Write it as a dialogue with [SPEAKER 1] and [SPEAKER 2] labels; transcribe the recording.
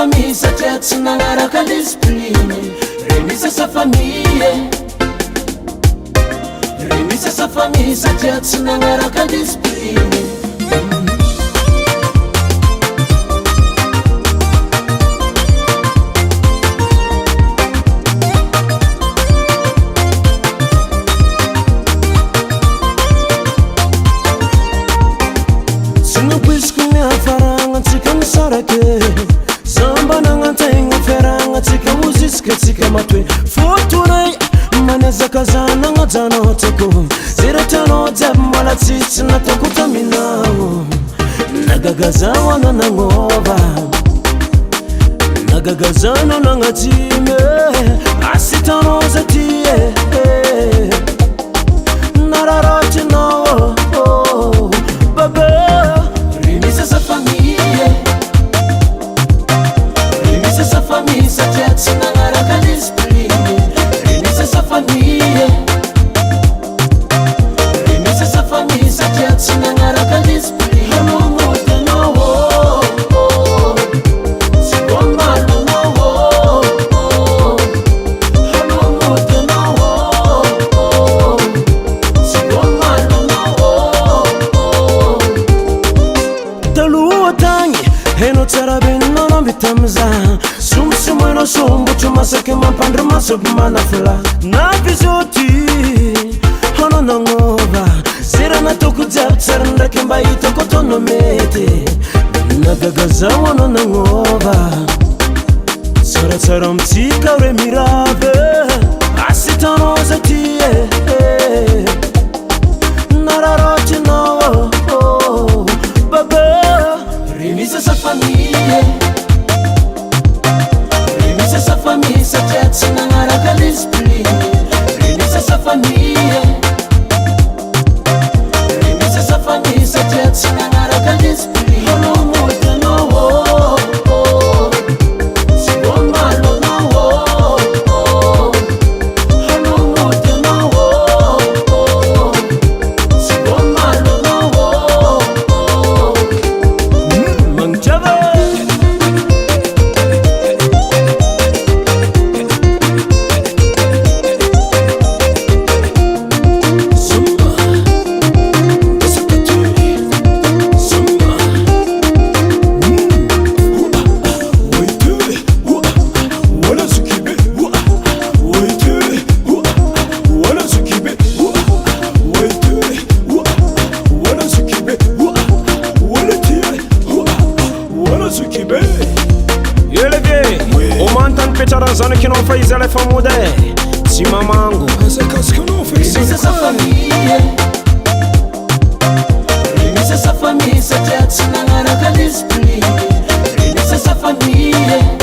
[SPEAKER 1] famille satria tsy nagnaraka discipline. Remise sa famille, remise sa famille satria tsy nagnaraka discipline. Futurai manezaka zanagna janotako ziratano jiaby mbola tsitsy natako taminao. Nagagazao ana nagnova, nagagazano nagnatime asitanao zatie nararatinao baba. Remise sa famille, remise sa famille satria tsy nagnaraka discipline. Remise sa famille, remise sa famille satria tsy nagnaraka discipline. Heno tsara benina nambitamza sumsumoino sombotro masaky mampandry masoby manafla navizoti hano nagnova zera natoko jiaby tsara ndraiky mba hitako tono mety. Nagagazao ano nagnova tsaratsara mitsika re mirave asitanao zatie nararatinao baba. Remise sa famille, remise sa famille satria tsy nagnaraka discipline. Remise sa famille, remise sa famille satria tsy nagnaraka discipline.
[SPEAKER 2] Zana que não fez ela é famosa, se mamango.
[SPEAKER 1] Essa casa que eu não fiz. Remise sa famille, remise sa famille satria tsy nagnaraka discipline. Remise sa famille.